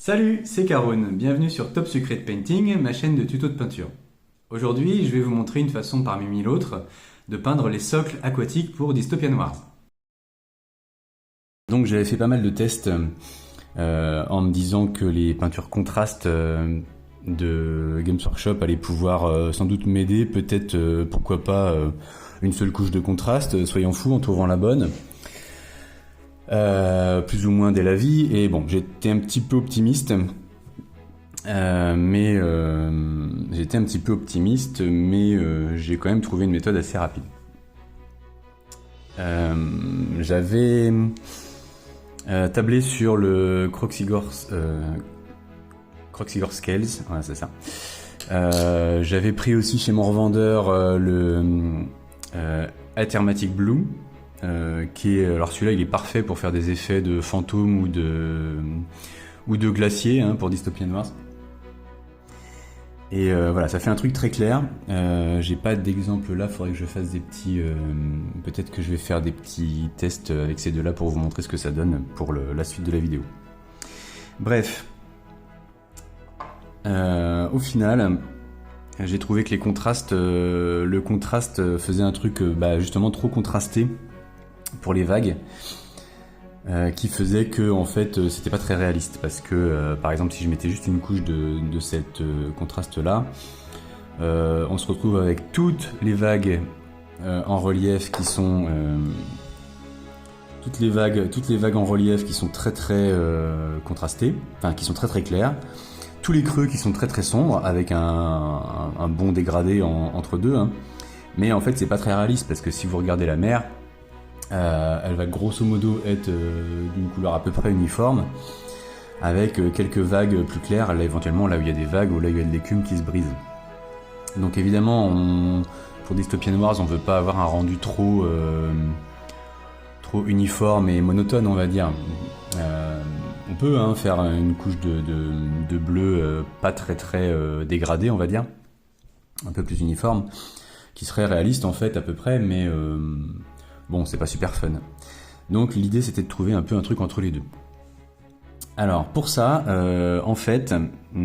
Salut, c'est Caroun, bienvenue sur Top Secret Painting, ma chaîne de tutos de peinture. Aujourd'hui, je vais vous montrer une façon parmi mille autres de peindre les socles aquatiques pour Dystopian Wars. Donc j'avais fait pas mal de tests en me disant que les peintures contrastes de Games Workshop allaient pouvoir sans doute m'aider, peut-être pourquoi pas une seule couche de contraste, soyons fous en trouvant la bonne. Plus ou moins dès la vie, et bon, j'étais un petit peu optimiste, mais j'ai quand même trouvé une méthode assez rapide. J'avais tablé sur le Croxigor Scales, voilà, c'est ça. J'avais pris aussi chez mon revendeur le Athermatic Blue, alors celui-là il est parfait pour faire des effets de fantôme ou de glacier pour Dystopian Wars. Et voilà, ça fait un truc très clair. J'ai pas d'exemple là, faudrait que je fasse des petits... peut-être que je vais faire des petits tests avec ces deux-là pour vous montrer ce que ça donne pour la suite de la vidéo. Bref. Au final, j'ai trouvé que le contraste faisait un truc justement trop contrasté pour les vagues, qui faisait que en fait c'était pas très réaliste, parce que par exemple si je mettais juste une couche de cette contraste là, on se retrouve avec toutes les vagues en relief qui sont toutes les vagues en relief qui sont très contrastées, enfin qui sont très claires, tous les creux qui sont très sombres avec un bon dégradé entre deux, mais en fait c'est pas très réaliste, parce que si vous regardez la mer, elle va grosso modo être d'une couleur à peu près uniforme, avec quelques vagues plus claires, là éventuellement là où il y a des vagues ou là où il y a de l'écume qui se brise. Donc évidemment, pour Dystopian Wars, on veut pas avoir un rendu trop uniforme et monotone, on va dire. On peut faire une couche de bleu pas très dégradé, on va dire, un peu plus uniforme, qui serait réaliste en fait à peu près, mais bon, c'est pas super fun. Donc l'idée c'était de trouver un peu un truc entre les deux. Alors pour ça, en fait, je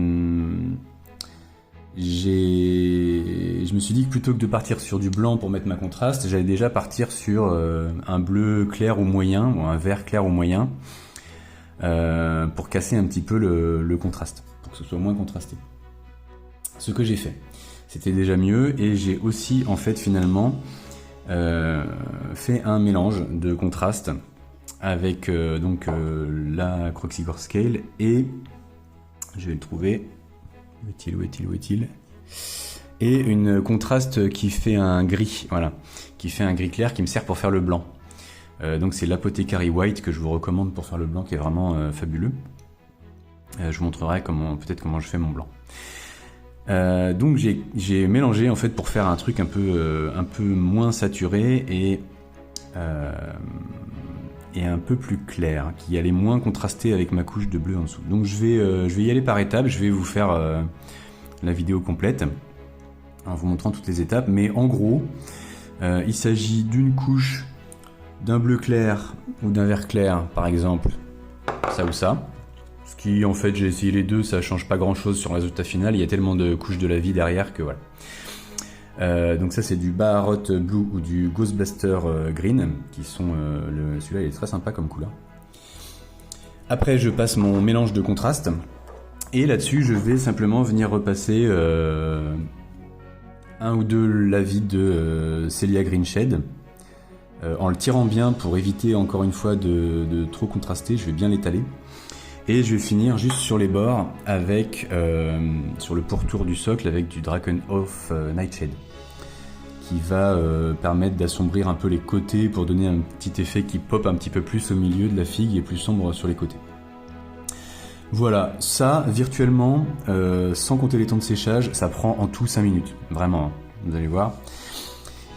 me suis dit que plutôt que de partir sur du blanc pour mettre ma contraste, j'allais déjà partir sur un bleu clair ou moyen, ou un vert clair ou moyen, pour casser un petit peu le contraste, pour que ce soit moins contrasté. Ce que j'ai fait, c'était déjà mieux, et j'ai aussi en fait finalement fait un mélange de contraste avec la Croxigor Scale, et je vais le trouver, où est-il, et une contraste qui fait un gris, voilà, qui fait un gris clair qui me sert pour faire le blanc. Donc c'est l'Apothecary White que je vous recommande pour faire le blanc, qui est vraiment fabuleux. Je vous montrerai peut-être comment je fais mon blanc. Donc j'ai mélangé en fait pour faire un truc un peu moins saturé et un peu plus clair, qui allait moins contraster avec ma couche de bleu en dessous. Donc je vais y aller par étapes, je vais vous faire la vidéo complète en vous montrant toutes les étapes, mais en gros il s'agit d'une couche d'un bleu clair ou d'un vert clair, par exemple ça ou ça. Ce qui, en fait, j'ai essayé les deux, ça change pas grand chose sur le résultat final, il y a tellement de couches de la vie derrière que voilà. Donc ça c'est du Baharot Blue ou du Ghostbuster Green, qui sont, celui-là il est très sympa comme couleur. Après je passe mon mélange de contraste, et là-dessus je vais simplement venir repasser un ou deux lavis de Celia Green Shade, en le tirant bien pour éviter encore une fois de trop contraster, je vais bien l'étaler. Et je vais finir juste sur les bords avec, sur le pourtour du socle, avec du Draken Off Nightshade, qui va permettre d'assombrir un peu les côtés pour donner un petit effet qui pop un petit peu plus au milieu de la figue et plus sombre sur les côtés. Voilà, ça virtuellement, sans compter les temps de séchage, ça prend en tout 5 minutes, vraiment, vous allez voir.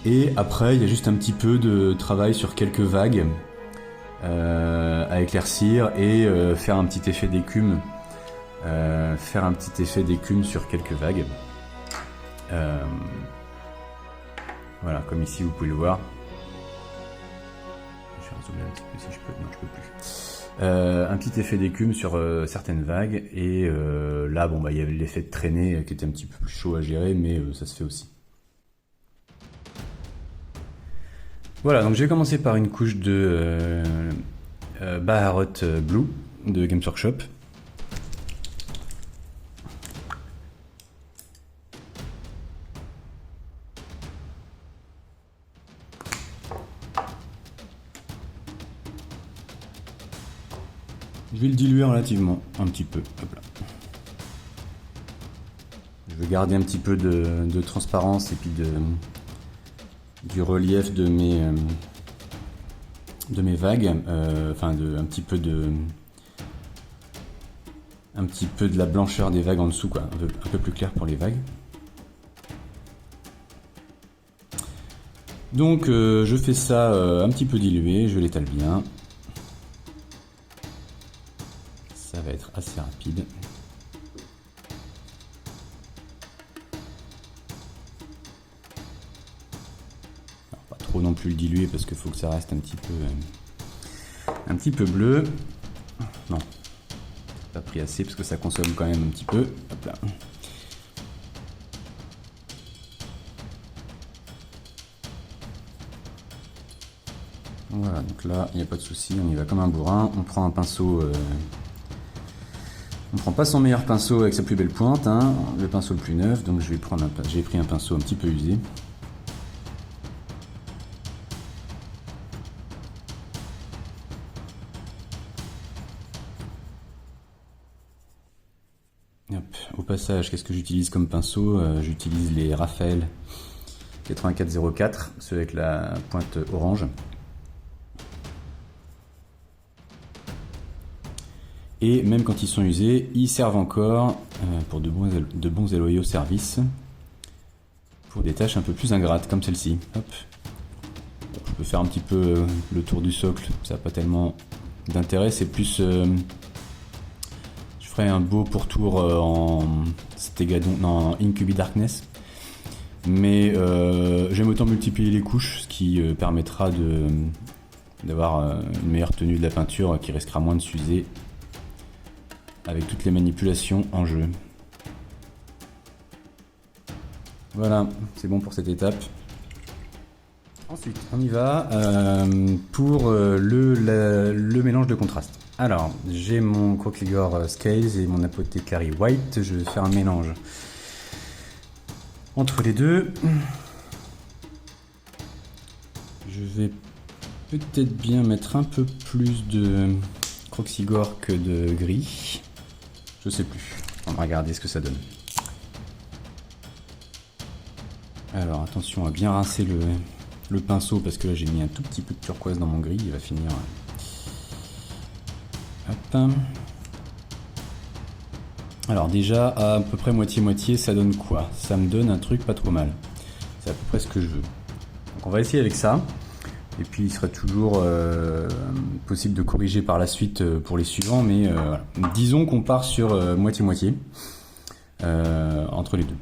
Et après il y a juste un petit peu de travail sur quelques vagues, à éclaircir et faire un petit effet d'écume, sur quelques vagues. Voilà, comme ici vous pouvez le voir. Je vais rézoomer un petit peu si je peux. Non, je peux plus. Un petit effet d'écume sur certaines vagues, et là bon bah il y avait l'effet de traînée qui était un petit peu plus chaud à gérer, mais ça se fait aussi. Voilà, donc j'ai commencé par une couche de Baharot Blue de Games Workshop. Je vais le diluer relativement, un petit peu. Hop là. Je vais garder un petit peu de transparence et puis du relief de mes vagues, enfin un petit peu de la blancheur des vagues en dessous, quoi, un peu plus clair pour les vagues. Donc je fais ça un petit peu dilué, je l'étale bien. Ça va être assez rapide. Alors, pas trop non plus le diluer parce qu'il faut que ça reste un petit peu bleu. Non, pas pris assez parce que ça consomme quand même un petit peu. Hop là. Voilà, donc là, il n'y a pas de souci, on y va comme un bourrin. On prend un pinceau. On prend pas son meilleur pinceau avec sa plus belle pointe, hein, le pinceau le plus neuf, donc j'ai pris un pinceau un petit peu usé. Hop. Au passage, qu'est-ce que j'utilise comme pinceau? J'utilise les Raphaël 8404, ceux avec la pointe orange. Et même quand ils sont usés, ils servent encore pour de bons et loyaux services pour des tâches un peu plus ingrates comme celle-ci. Hop. Je peux faire un petit peu le tour du socle, ça n'a pas tellement d'intérêt, c'est plus... je ferai un beau pourtour en Stegadon, non, en Incubi Darkness. Mais j'aime autant multiplier les couches, ce qui permettra d'avoir une meilleure tenue de la peinture qui risquera moins de s'user avec toutes les manipulations en jeu. Voilà, c'est bon pour cette étape. Ensuite, on y va pour le mélange de contraste. Alors, j'ai mon Crocligore Scales et mon Apothecary White. Je vais faire un mélange entre les deux. Je vais peut-être bien mettre un peu plus de Crocsigore que de gris. Je sais plus. On va regarder ce que ça donne. Alors attention à bien rincer le pinceau parce que là j'ai mis un tout petit peu de turquoise dans mon gris. Il va finir. Hop. Alors déjà à peu près moitié-moitié, ça donne quoi? Ça me donne un truc pas trop mal. C'est à peu près ce que je veux. Donc on va essayer avec ça. Et puis il sera toujours possible de corriger par la suite pour les suivants, mais voilà. Disons qu'on part sur moitié-moitié entre les deux.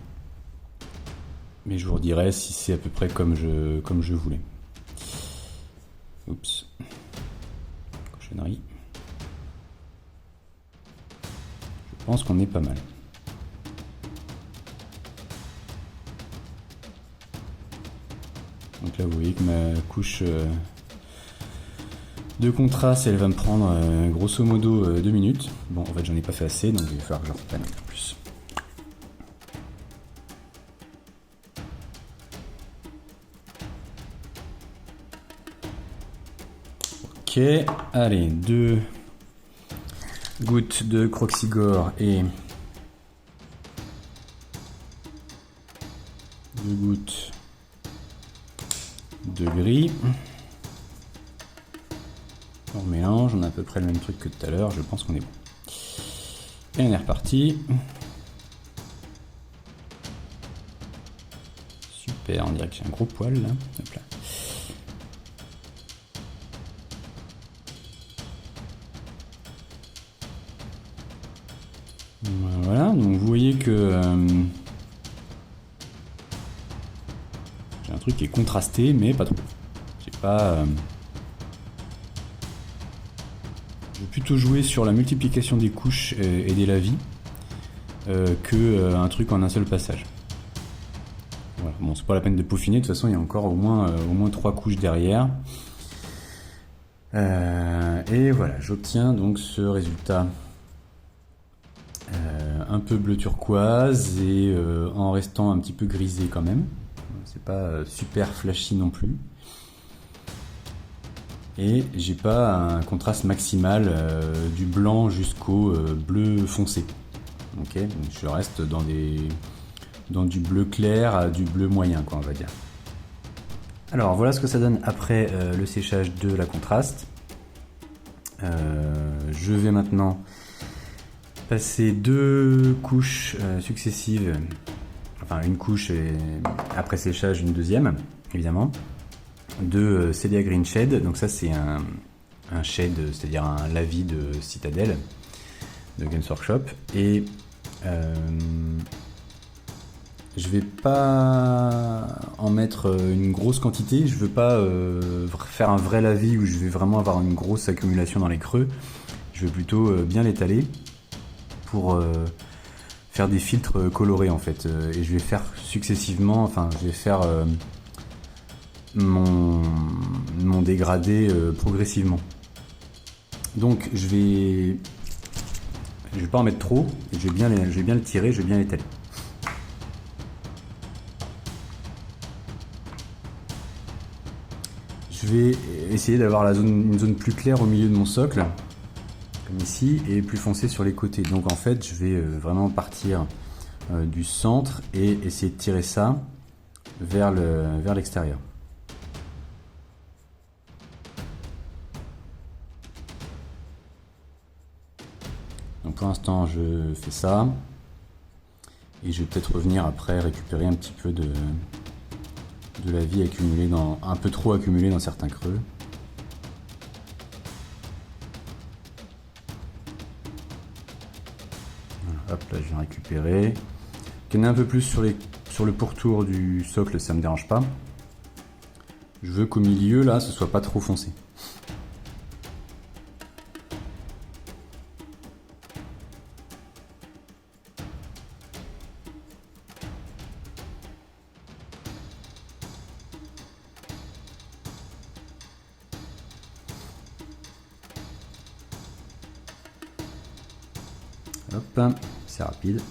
Mais je vous redirai si c'est à peu près comme je voulais. Oups. Cochonnerie. Je pense qu'on est pas mal. Donc là vous voyez que ma couche de contraste elle va me prendre grosso modo 2 minutes. Bon en fait j'en ai pas fait assez donc il va falloir que je reprenne un peu plus. Ok, allez, 2 gouttes de Crocsigore et 2 gouttes de gris. On mélange, on a à peu près le même truc que tout à l'heure, je pense qu'on est bon. Et on est reparti. Super, on dirait que j'ai un gros poil là. Hop là. Voilà, donc vous voyez que j'ai un truc qui est contrasté, mais pas trop. J'ai pas Je vais plutôt jouer sur la multiplication des couches et des lavis que un truc en un seul passage. Voilà. Bon, c'est pas la peine de peaufiner, de toute façon il y a encore au moins 3 couches derrière. Et voilà, j'obtiens donc ce résultat un peu bleu turquoise et en restant un petit peu grisé quand même. C'est pas super flashy non plus. Et j'ai pas un contraste maximal du blanc jusqu'au bleu foncé. Ok, donc je reste dans du bleu clair à du bleu moyen, quoi, on va dire. Alors voilà ce que ça donne après le séchage de la contraste. Je vais maintenant passer 2 couches successives, enfin une couche et après séchage une deuxième, évidemment, de Celia Green Shade. Donc ça c'est un shade, c'est-à-dire un lavis de Citadel de Games Workshop. Et je vais pas en mettre une grosse quantité, je veux pas faire un vrai lavis où je vais vraiment avoir une grosse accumulation dans les creux. Je vais plutôt bien l'étaler pour faire des filtres colorés en fait. Et je vais faire successivement, enfin je vais faire mon dégradé progressivement. Donc je vais pas en mettre trop, et je vais bien le tirer, je vais bien l'étaler. Je vais essayer d'avoir une zone plus claire au milieu de mon socle, comme ici, et plus foncé sur les côtés. Donc en fait, je vais vraiment partir du centre et essayer de tirer ça vers l'extérieur. Donc pour l'instant, je fais ça. Et je vais peut-être revenir après récupérer un petit peu de la vie accumulée un peu trop accumulée dans certains creux. Voilà, hop là je viens récupérer. Qu'il y en ait un peu plus sur le pourtour du socle, ça me dérange pas. Je veux qu'au milieu là ce soit pas trop foncé. Hop, c'est rapide.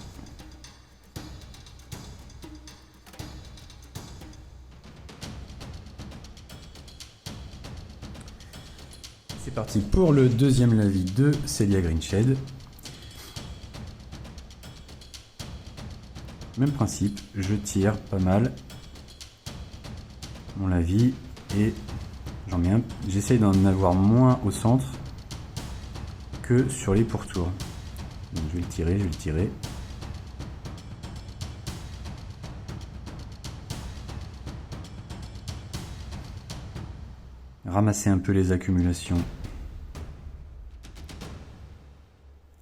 C'est parti pour le deuxième lavis de Celia Green Shade. Même principe, je tire pas mal mon lavis et j'en mets j'essaye d'en avoir moins au centre que sur les pourtours. Donc je vais le tirer. Ramasser un peu les accumulations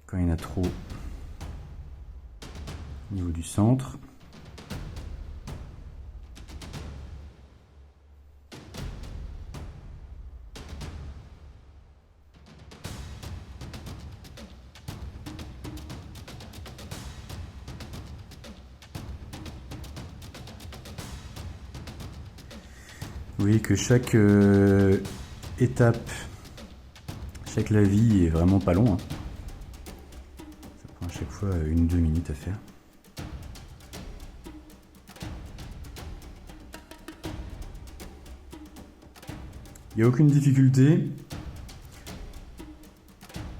quand il y en a trop au niveau du centre. Vous voyez que chaque étape, chaque lavis est vraiment pas long. Ça prend à chaque fois 1-2 minutes à faire. Il n'y a aucune difficulté.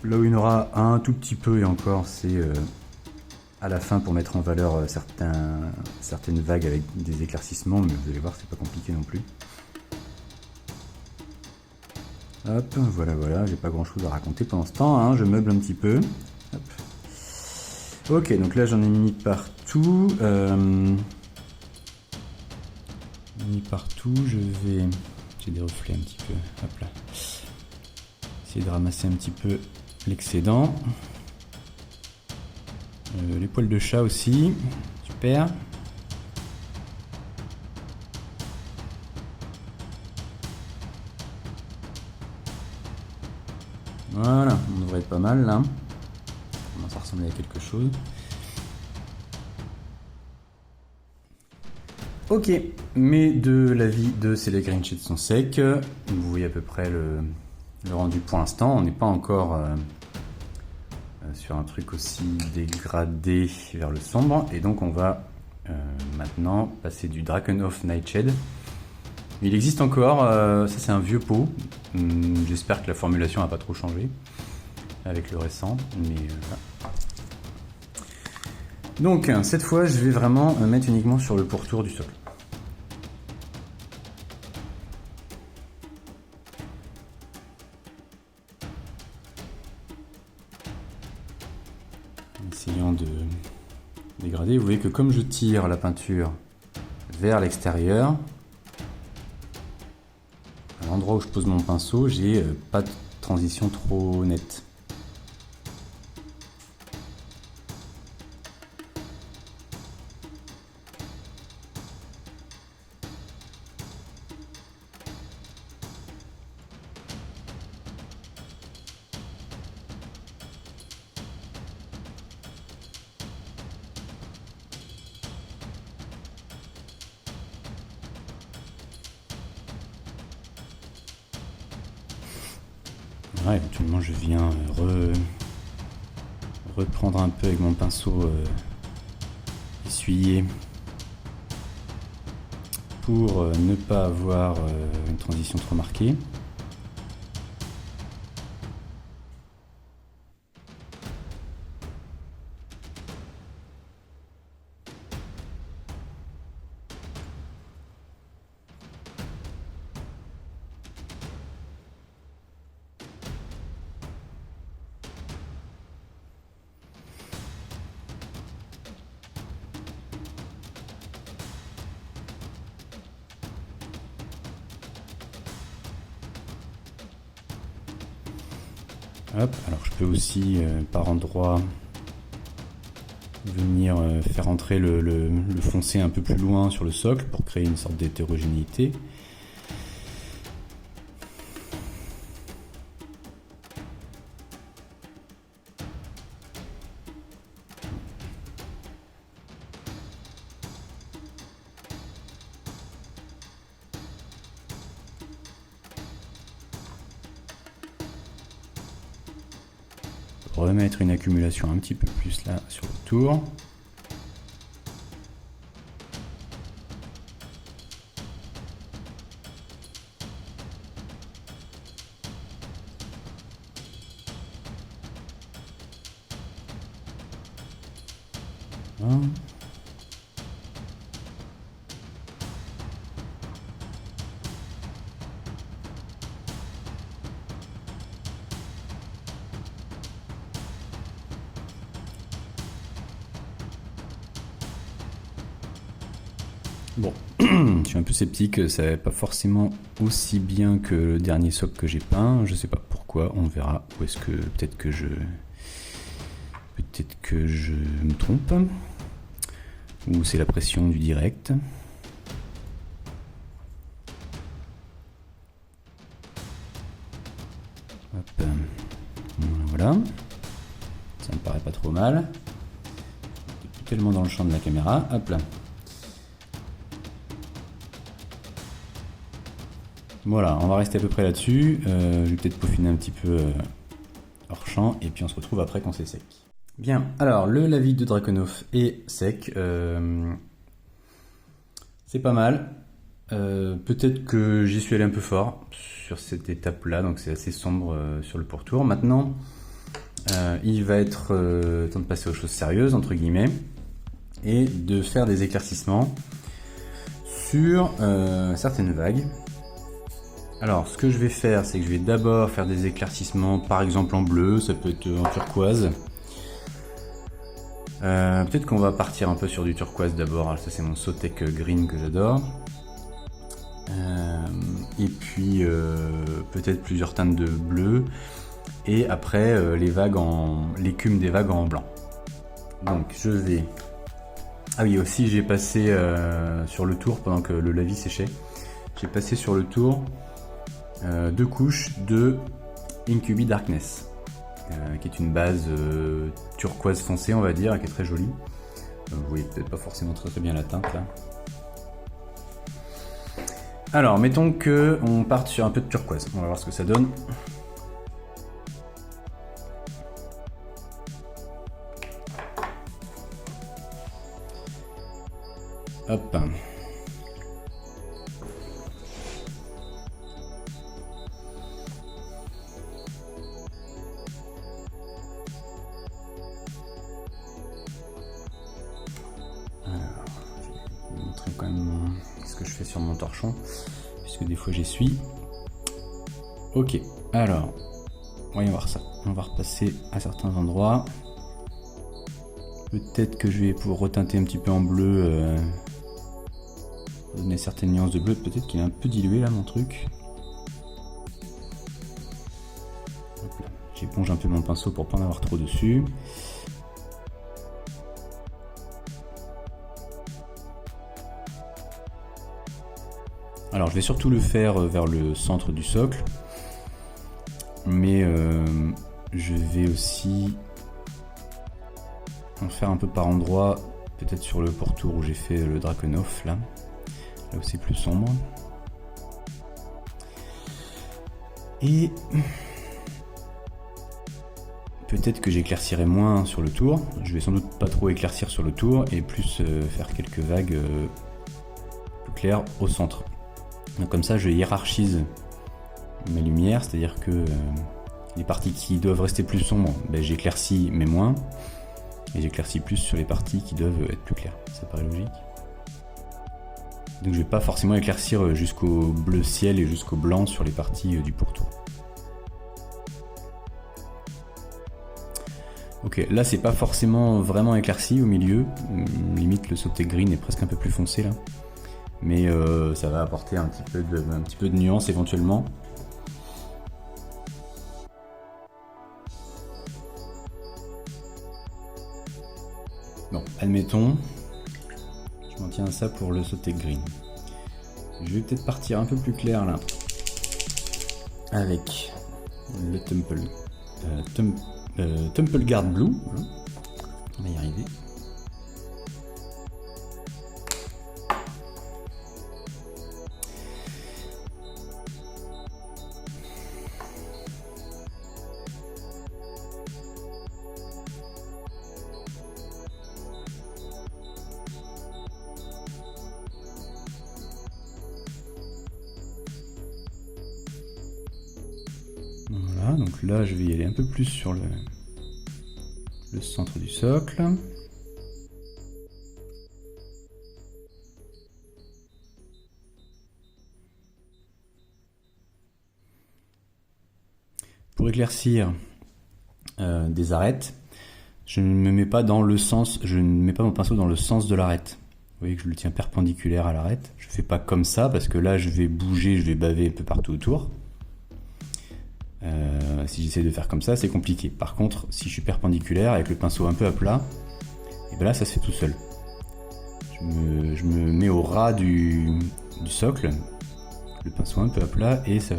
Là où il y en aura un tout petit peu et encore, c'est à la fin pour mettre en valeur certaines vagues avec des éclaircissements, mais vous allez voir, c'est pas compliqué non plus. Hop, voilà, j'ai pas grand chose à raconter pendant ce temps, hein, je meuble un petit peu. Hop. Ok, donc là j'en ai mis partout. J'ai des reflets un petit peu. Hop là. Essayer de ramasser un petit peu l'excédent. Les poils de chat aussi. Super. Voilà, on devrait être pas mal là. Ça commence à ressembler à quelque chose. Ok, mes deux lavis de ces green sheets sont secs. Vous voyez à peu près le rendu pour l'instant. On n'est pas encore sur un truc aussi dégradé vers le sombre. Et donc on va maintenant passer du Drakenhof Nightshade. Il existe encore, ça c'est un vieux pot. J'espère que la formulation n'a pas trop changé avec le récent. Mais voilà. Donc cette fois je vais vraiment mettre uniquement sur le pourtour du socle. Essayant de dégrader, vous voyez que comme je tire la peinture vers l'extérieur, à l'endroit où je pose mon pinceau, j'ai pas de transition trop nette. Voilà, éventuellement je viens reprendre un peu avec mon pinceau essuyé pour ne pas avoir une transition trop marquée. Hop, alors je peux aussi par endroit venir faire entrer le foncé un peu plus loin sur le socle pour créer une sorte d'hétérogénéité. Remettre une accumulation un petit peu plus là sur le tour. Voilà. Bon, je suis un peu sceptique, ça va pas forcément aussi bien que le dernier socle que j'ai peint, je sais pas pourquoi, on verra, ou est-ce que peut-être que je me trompe, ou c'est la pression du direct. Hop, voilà, ça me paraît pas trop mal, plus tellement dans le champ de la caméra, hop là. Voilà, on va rester à peu près là-dessus. Je vais peut-être peaufiner un petit peu hors champ et puis on se retrouve après quand c'est sec. Bien, alors le lavis de Drakenhof est sec. C'est pas mal. Peut-être que j'y suis allé un peu fort sur cette étape-là, donc c'est assez sombre sur le pourtour. Maintenant, il va être temps de passer aux choses sérieuses, entre guillemets, et de faire des éclaircissements sur certaines vagues. Alors, ce que je vais faire, c'est que je vais d'abord faire des éclaircissements, par exemple en bleu, ça peut être en turquoise. Peut-être qu'on va partir un peu sur du turquoise d'abord. Alors ça, c'est mon Sotek Green que j'adore. Et puis, peut-être plusieurs teintes de bleu. Et après, l'écume des vagues en blanc. Donc, je vais... Ah oui, aussi, j'ai passé sur le tour, pendant que le lavis séchait, j'ai passé sur le tour 2 couches de Incubi Darkness, qui est une base turquoise foncée, on va dire, et qui est très jolie. Vous voyez peut-être pas forcément très bien la teinte là. Alors, mettons que on parte sur un peu de turquoise. On va voir ce que ça donne. Hop. Quand même ce que je fais sur mon torchon, puisque des fois j'essuie. Ok, alors voyons voir ça. On va repasser à certains endroits. Peut-être que je vais pouvoir reteinter un petit peu en bleu, donner certaines nuances de bleu. Peut-être qu'il est un peu dilué là mon truc. J'éponge un peu mon pinceau pour pas en avoir trop dessus. Alors je vais surtout le faire vers le centre du socle, mais je vais aussi en faire un peu par endroits, peut-être sur le pourtour où j'ai fait le Drakenhof, là où c'est plus sombre. Et peut-être que j'éclaircirai moins sur le tour, je vais sans doute pas trop éclaircir sur le tour, et plus faire quelques vagues plus claires au centre. Donc comme ça je hiérarchise mes lumières, c'est-à-dire que les parties qui doivent rester plus sombres, ben, j'éclaircis mais moins, et j'éclaircis plus sur les parties qui doivent être plus claires. Ça paraît logique. Donc je vais pas forcément éclaircir jusqu'au bleu ciel et jusqu'au blanc sur les parties du pourtour. Ok, là c'est pas forcément vraiment éclairci au milieu, limite le sauté green est presque un peu plus foncé là. Mais ça va apporter un petit peu de nuance éventuellement. Bon, admettons, je m'en tiens à ça pour le sauté green. Je vais peut-être partir un peu plus clair là, avec le Temple Guard Blue. On va y arriver. Voilà, donc là je vais y aller un peu plus sur le centre du socle. Pour éclaircir des arêtes, je ne me mets pas dans le sens, je ne mets pas mon pinceau dans le sens de l'arête. Vous voyez que je le tiens perpendiculaire à l'arête. Je fais pas comme ça parce que là je vais bouger, je vais baver un peu partout autour. Si j'essaie de faire comme ça, c'est compliqué. Par contre, si je suis perpendiculaire avec le pinceau un peu à plat, et ben là ça se fait tout seul. Je me mets au ras du socle, le pinceau un peu à plat, et ça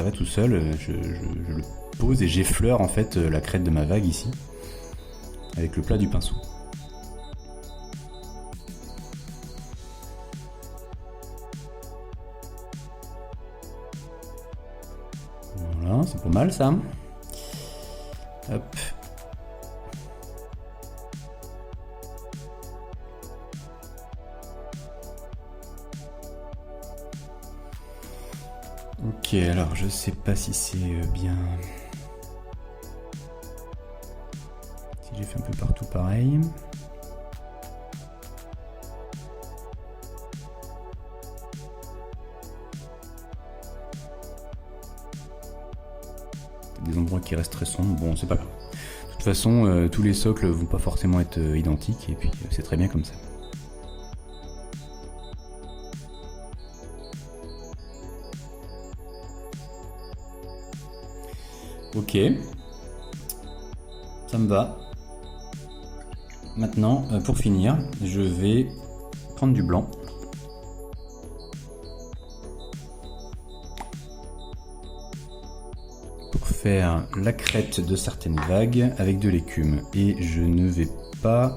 va tout seul. Je le pose et j'effleure en fait la crête de ma vague ici, avec le plat du pinceau. Voilà, c'est pas mal ça. Hop. Ok, alors je sais pas si c'est bien. Si j'ai fait un peu partout pareil. Des endroits qui restent très sombres, bon c'est pas grave. De toute façon, tous les socles vont pas forcément être identiques et puis c'est très bien comme ça. Ok, ça me va. Maintenant, pour finir, je vais prendre du blanc. faire la crête de certaines vagues avec de l'écume. Et je ne vais pas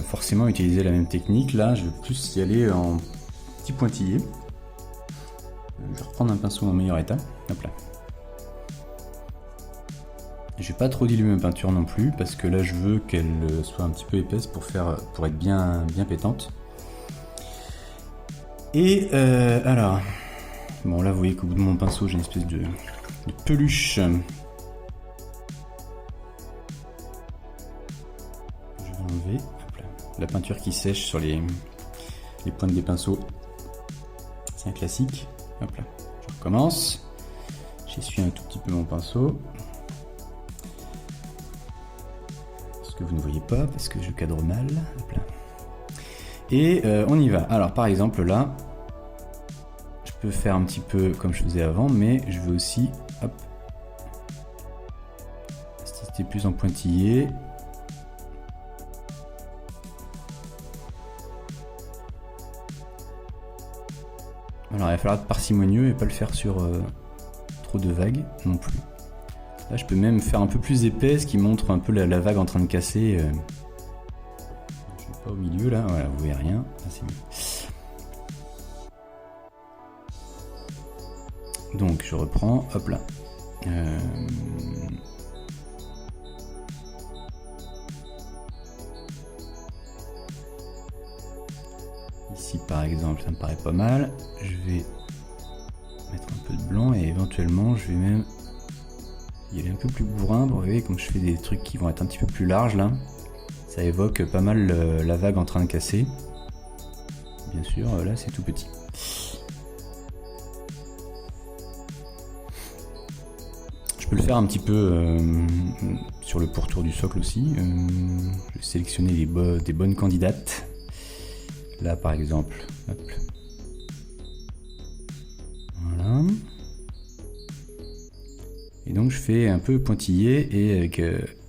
forcément utiliser la même technique. Là, je vais plus y aller en petit pointillé. Je vais reprendre un pinceau en meilleur état. Hop là. Je vais pas trop diluer ma peinture non plus parce que là je veux qu'elle soit un petit peu épaisse pour être bien pétante. Et alors, bon là vous voyez qu'au bout de mon pinceau j'ai une espèce de peluche. Je vais enlever hop là, la peinture qui sèche sur les pointes des pinceaux. C'est un classique. Hop là, je recommence. J'essuie un tout petit peu mon pinceau. Que vous ne voyez pas parce que je cadre mal. Hop là. Et on y va. Alors par exemple là, je peux faire un petit peu comme je faisais avant, mais je veux aussi, hop, si c'était plus en pointillé. Alors il va falloir être parcimonieux et pas le faire sur trop de vagues non plus. Là, je peux même faire un peu plus épais, ce qui montre un peu la vague en train de casser. Je suis pas au milieu là, voilà, vous voyez rien. Ah, c'est mieux. Donc je reprends, hop là. Ici par exemple, ça me paraît pas mal. Je vais mettre un peu de blanc et éventuellement je vais même y aller un peu plus bourrin. Vous voyez, comme je fais des trucs qui vont être un petit peu plus larges là, ça évoque pas mal la vague en train de casser. Bien sûr, là c'est tout petit. Je peux le faire un petit peu sur le pourtour du socle aussi. Je vais sélectionner des bonnes candidates. Là par exemple, hop. Voilà. Et donc je fais un peu pointillé et avec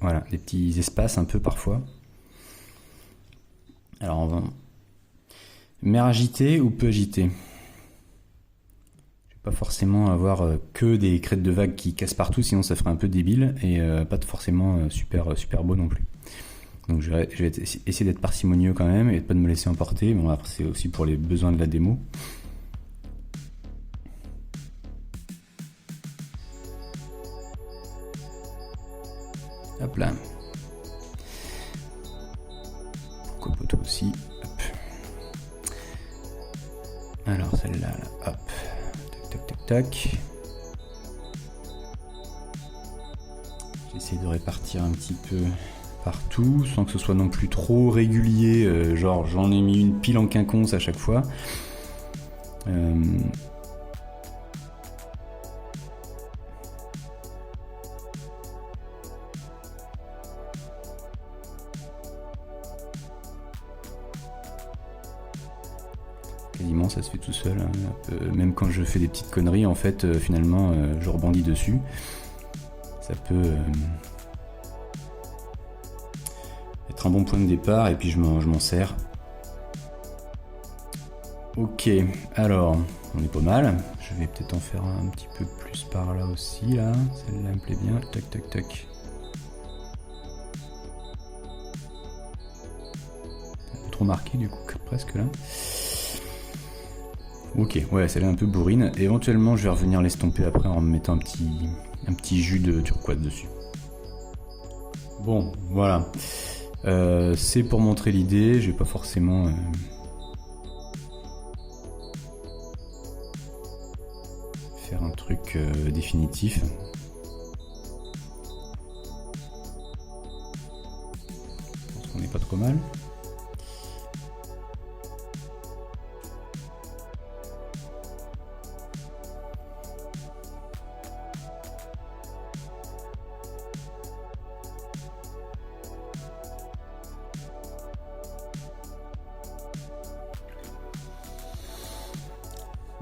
voilà, des petits espaces un peu parfois. Alors on va... Mer agitée ou peu agitée? Je vais pas forcément avoir que des crêtes de vagues qui cassent partout, sinon ça ferait un peu débile et pas forcément super beau non plus. Donc je vais essayer d'être parcimonieux quand même et de pas de me laisser emporter. Bon après c'est aussi pour les besoins de la démo. Hop là. Pourquoi pas toi aussi? Hop. Alors celle-là, là, hop. Tac. J'essaie de répartir un petit peu partout, sans que ce soit non plus trop régulier, genre j'en ai mis une pile en quinconce à chaque fois. Quasiment ça se fait tout seul, hein. Même quand je fais des petites conneries en fait finalement je rebondis dessus. Ça peut être un bon point de départ et puis je m'en sers. Ok, alors on est pas mal. Je vais peut-être en faire un petit peu plus par là aussi là. Celle-là me plaît bien. Tac. Un peu trop marqué du coup presque là. Ok, ouais, celle-là un peu bourrine. Et éventuellement, je vais revenir l'estomper après en mettant un petit jus de turquoise dessus. Bon, voilà. C'est pour montrer l'idée. Je vais pas forcément faire un truc définitif. Je pense qu'on n'est pas trop mal.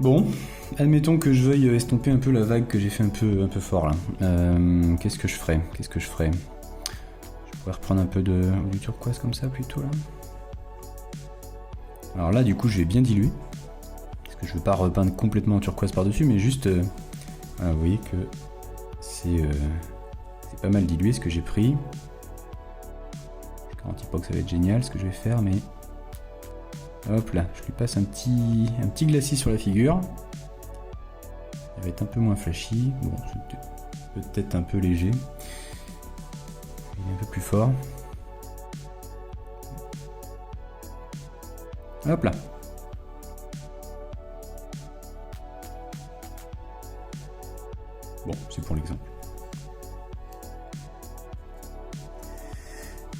Bon, admettons que je veuille estomper un peu la vague que j'ai fait un peu fort là. Qu'est-ce que je ferais? Je pourrais reprendre un peu du turquoise comme ça plutôt là. Alors là du coup je vais bien diluer. Parce que je veux pas repeindre complètement en turquoise par dessus, mais juste... voilà, vous voyez que c'est pas mal dilué ce que j'ai pris. Je garantis pas que ça va être génial ce que je vais faire, mais hop là, je lui passe un petit glacis sur la figure. Elle va être un peu moins flashy. Bon, peut-être un peu léger. Il est un peu plus fort. Hop là. Bon, c'est pour l'exemple.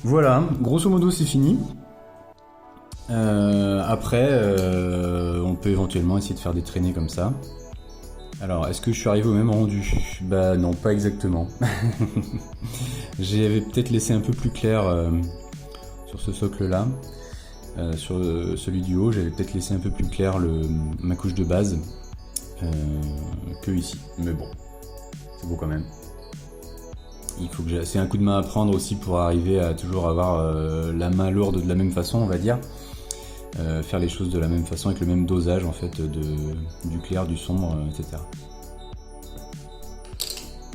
Voilà, grosso modo c'est fini. Après, on peut éventuellement essayer de faire des traînées comme ça. Alors, est-ce que je suis arrivé au même rendu? Bah non, pas exactement. J'avais peut-être laissé un peu plus clair sur ce socle-là. Sur celui du haut, j'avais peut-être laissé un peu plus clair ma couche de base que ici. Mais bon, c'est beau quand même. Il faut que c'est un coup de main à prendre aussi pour arriver à toujours avoir la main lourde de la même façon, on va dire. Faire les choses de la même façon avec le même dosage en fait du clair, du sombre, etc.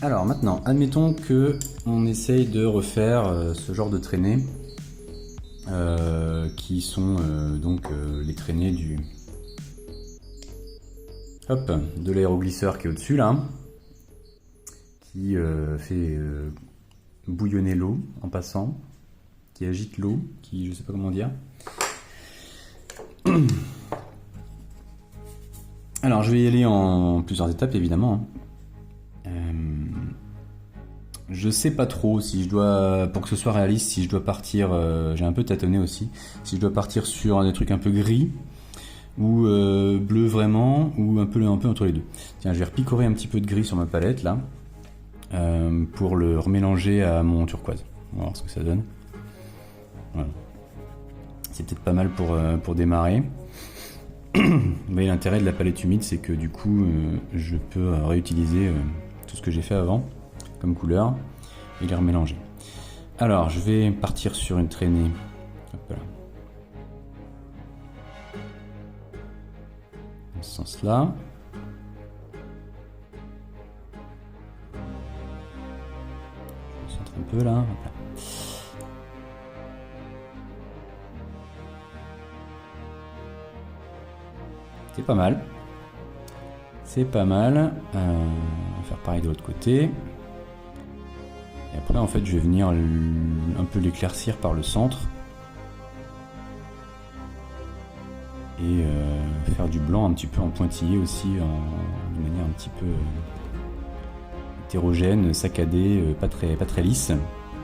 Alors maintenant, admettons que on essaye de refaire ce genre de traînées qui sont donc les traînées de l'aéroglisseur qui est au-dessus là, qui fait bouillonner l'eau en passant, qui agite l'eau, qui je sais pas comment dire. Alors je vais y aller en plusieurs étapes évidemment. Je sais pas trop si je dois, pour que ce soit réaliste, si je dois partir, j'ai un peu tâtonné aussi, si je dois partir sur des trucs un peu gris ou bleu vraiment, ou un peu entre les deux. Tiens, je vais repicorer un petit peu de gris sur ma palette là, pour le remélanger à mon turquoise. On va voir ce que ça donne. Voilà. C'est peut-être pas mal pour démarrer. Mais l'intérêt de la palette humide, c'est que du coup, je peux réutiliser tout ce que j'ai fait avant comme couleur et les remélanger. Alors, je vais partir sur une traînée. Hop là. Dans ce sens-là. Je me centre un peu là. Hop là. C'est pas mal. C'est pas mal. On va faire pareil de l'autre côté. Et après, en fait, je vais venir un peu l'éclaircir par le centre. Et faire du blanc un petit peu en pointillé aussi, de manière un petit peu hétérogène, saccadée, pas très lisse,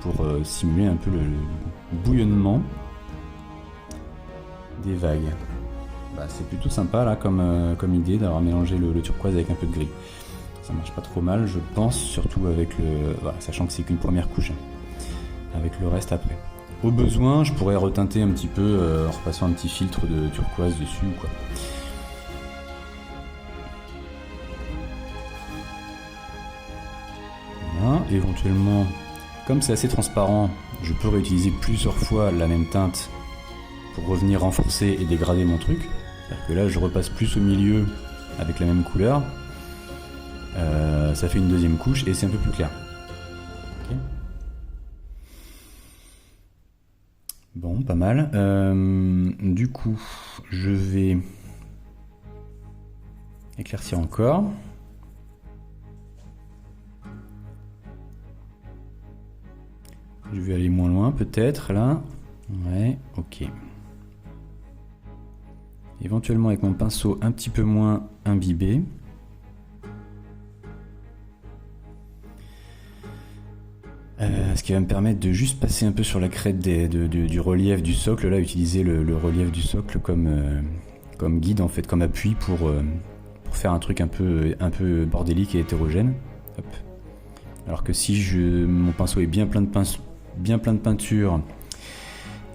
pour simuler un peu le bouillonnement des vagues. Bah, c'est plutôt sympa là comme idée d'avoir mélangé le turquoise avec un peu de gris. Ça marche pas trop mal, je pense, surtout avec voilà, sachant que c'est qu'une première couche, avec le reste après. Au besoin, je pourrais reteinter un petit peu en repassant un petit filtre de turquoise dessus ou quoi. Voilà, éventuellement, comme c'est assez transparent, je peux réutiliser plusieurs fois la même teinte pour revenir renforcer et dégrader mon truc. C'est-à-dire que là, je repasse plus au milieu avec la même couleur. Ça fait une deuxième couche et c'est un peu plus clair. Okay. Bon, pas mal. Du coup, je vais éclaircir encore. Je vais aller moins loin peut-être là. Ouais, ok. Éventuellement avec mon pinceau un petit peu moins imbibé. Ce qui va me permettre de juste passer un peu sur la crête du relief du socle, là, utiliser le relief du socle comme guide en fait, comme appui pour faire un truc un peu bordélique et hétérogène. Hop. Alors que si mon pinceau est bien plein de peinture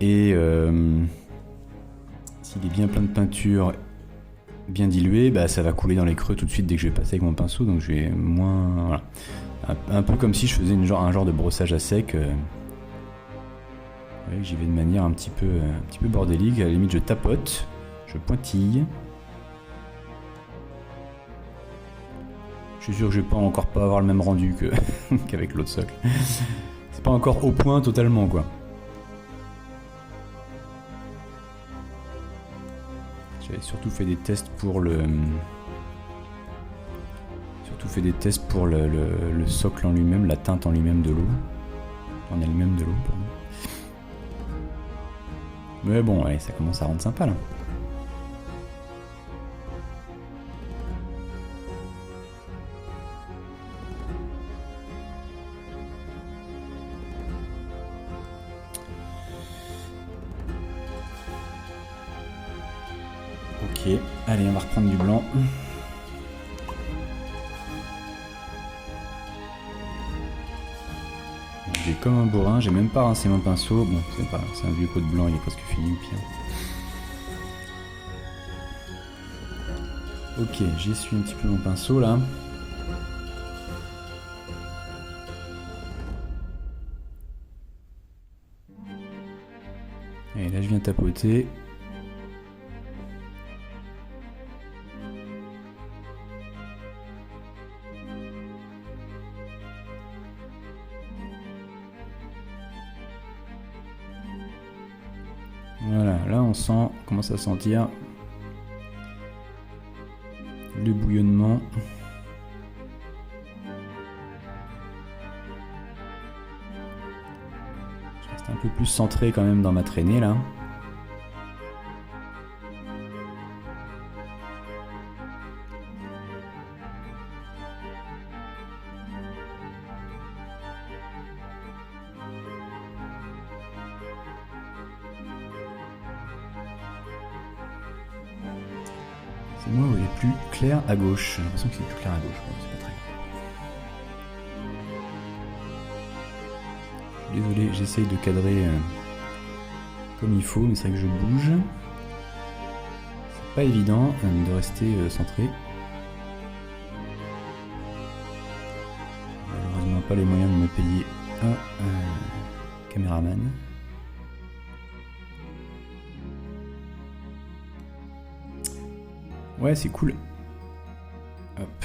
et s'il est bien plein de peinture bien dilué, bah ça va couler dans les creux tout de suite dès que je vais passer avec mon pinceau, donc je vais moins, voilà. Un peu comme si je faisais un genre de brossage à sec. J'y vais de manière un petit peu bordélique. À la limite, je tapote, je pointille. suis sûr que je vais pas encore pas avoir le même rendu que qu'avec l'autre socle. C'est pas encore au point totalement quoi. J'avais surtout fait des tests pour le socle en lui-même, la teinte en lui-même de l'eau. En elle-même de l'eau, pardon. Mais bon, ouais, ça commence à rendre sympa là. Ok, allez, on va reprendre du blanc. J'ai comme un bourrin, j'ai même pas rincé mon pinceau. Bon, c'est pas, c'est un vieux pot de blanc, il est presque fini, pire. Ok, j'essuie un petit peu mon pinceau là. Et là je viens tapoter. Voilà, là on sent, on commence à sentir le bouillonnement. Je reste un peu plus centré quand même dans ma traînée là. C'est moi où il est plus clair à gauche. J'ai l'impression qu'il est plus clair à gauche. Bon, c'est pas très grave. Désolé, j'essaye de cadrer comme il faut, mais c'est vrai que je bouge. C'est pas évident de rester centré. Malheureusement pas les moyens de me payer un caméraman. Ouais, c'est cool. Hop.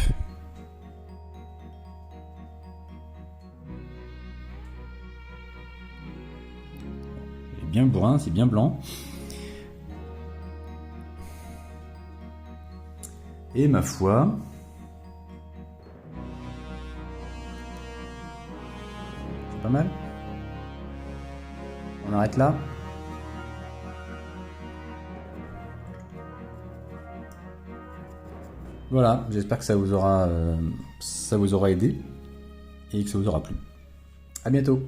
C'est bien bourrin, c'est bien blanc. Et ma foi... c'est pas mal. On arrête là. Voilà, j'espère que ça vous aura aidé et que ça vous aura plu. À bientôt.